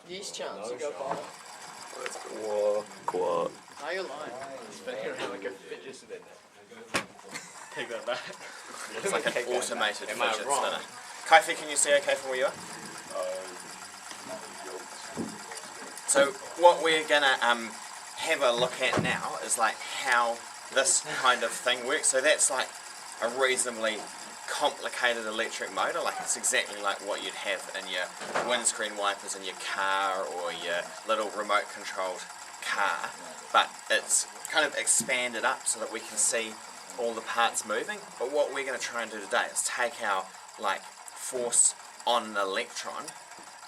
Yeast chance, you go for it. What? Now you're lying. Spinning around like a fidget spinner. Take that back. It's like an automated fidget spinner. Kaifi, can you see okay from where you are? So what we're gonna have a look at now is like how this kind of thing works. So that's like a reasonably complicated electric motor, like it's exactly like what you'd have in your windscreen wipers in your car or your little remote controlled car, but it's kind of expanded up so that we can see all the parts moving. But what we're going to try and do today is take our like force on an electron,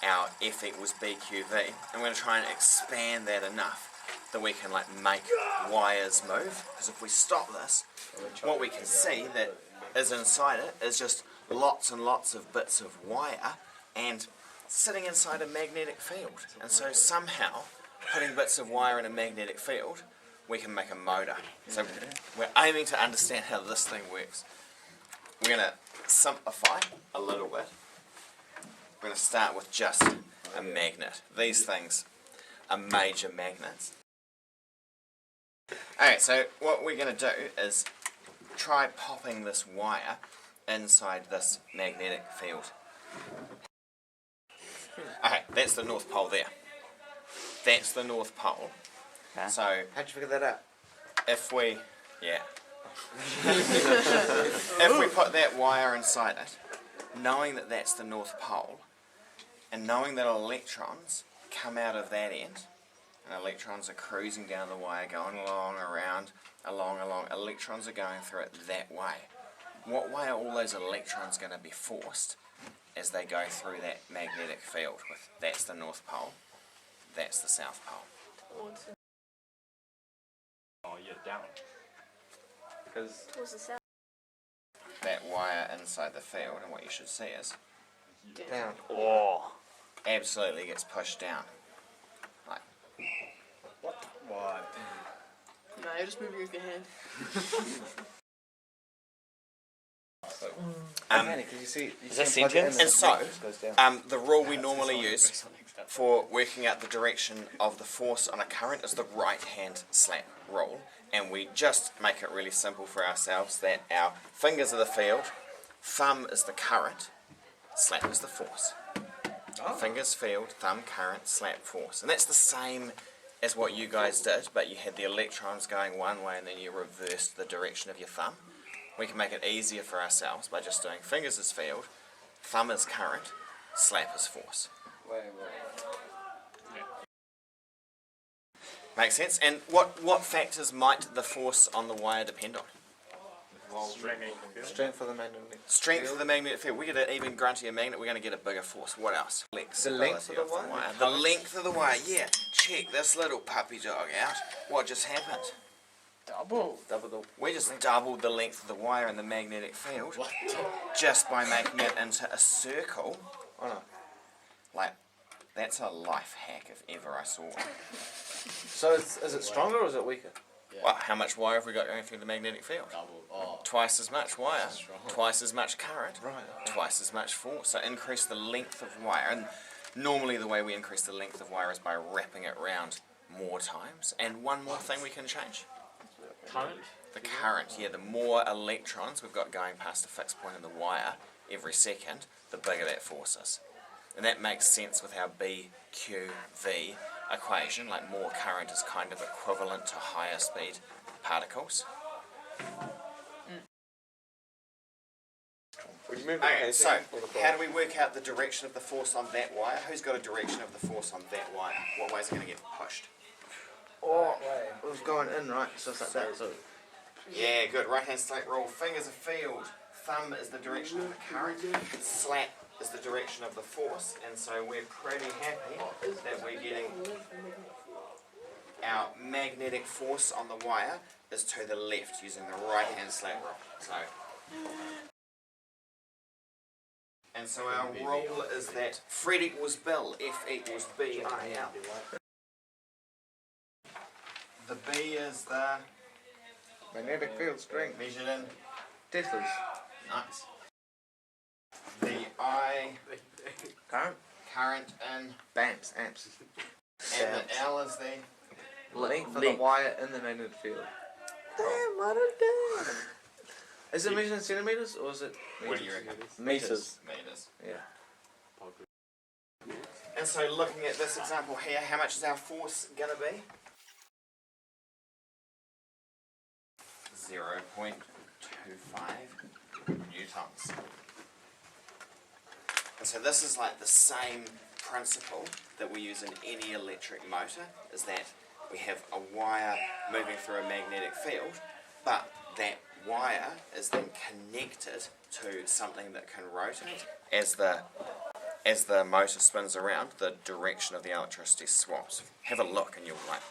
our F equals BQV, and we're going to try and expand that enough that we can like make wires move. Because if we stop this, what we can see that is inside it is just lots and lots of bits of wire and sitting inside a magnetic field. And so somehow, putting bits of wire in a magnetic field, we can make a motor. So we're aiming to understand how this thing works. We're going to simplify a little bit. We're going to start with just a magnet. These things are major magnets. Alright, so what we're going to do is try popping this wire inside this magnetic field. Okay, that's the North Pole there. That's the North Pole. Okay. So, how'd you figure that out? if we, if we put that wire inside it, knowing that that's the North Pole, and knowing that electrons come out of that end, and electrons are cruising down the wire, going along, around, along, electrons are going through it that way. What way are all those electrons going to be forced as they go through that magnetic field? That's the North Pole, that's the South Pole. Oh, you're down. Because Towards the south. That wire inside the field, and what you should see is, down. oh, absolutely gets pushed down. Like, Why? No, you're just moving with your hand. Can you see? Is that sentient? And so, the rule we normally use for working out the direction of the force on a current is the right-hand slap rule, and we just make it really simple for ourselves that our fingers are the field, thumb is the current, slap is the force. Fingers field, thumb current, slap force. And that's the same as what you guys did, but you had the electrons going one way and then you reversed the direction of your thumb. We can make it easier for ourselves by just doing fingers as field, thumb as current, slap as force. Makes sense? And what factors might the force on the wire depend on? Strength for the magnetic. Strength of the magnetic field. We get an even gruntier magnet, we're going to get a bigger force. What else? The length of the wire? The length of the wire, yeah. Check this little puppy dog out. What just happened? Double. We just doubled the length of the wire in the magnetic field just by making it into a circle. Oh no. Like, that's a life hack if ever I saw one. So is it stronger or is it weaker? Yeah. Well, how much wire have we got going through the magnetic field? Double. Oh. Twice as much wire, twice as much current, Right. twice as much force. So increase the length of wire. And normally the way we increase the length of wire is by wrapping it round more times. And one more thing we can change. Current? The current, yeah, the more electrons we've got going past a fixed point in the wire every second, the bigger that force is. And that makes sense with our BQV equation, like more current is kind of equivalent to higher speed particles. Okay, so how do we work out the direction of the force on that wire? Who's got a direction of the force on that wire? What way is it going to get pushed? Oh, it was going in, right? So it's like that. So Yeah, good. Right hand slap rule. Fingers are field. Thumb is the direction of the current. Slap is the direction of the force. And so we're pretty happy that we're getting our magnetic force on the wire is to the left using the right hand slap rule. So our rule is that Fred equals Bill, F equals BIL. The B is the magnetic field strength. measured in Teslas. nice. The I Current? current in, Amps. and the L is the Length of the wire in the magnetic field. Damn, I don't know. Is it measured in centimeters or is it what do you reckon? meters? Meters. Yeah. And so looking at this example here, how much is our force going to be? 0.25 newtons. And so this is like the same principle that we use in any electric motor, is that we have a wire moving through a magnetic field, but that wire is then connected to something that can rotate. As the motor spins around, the direction of the electricity swaps. Have a look and you'll be like,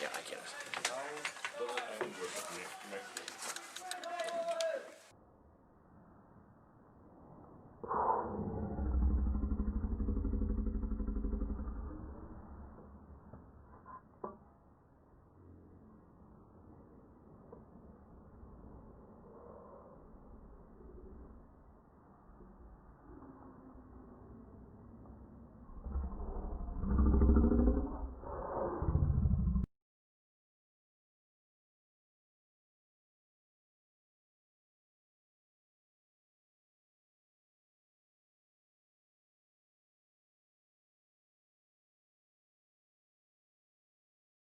yeah, I get it.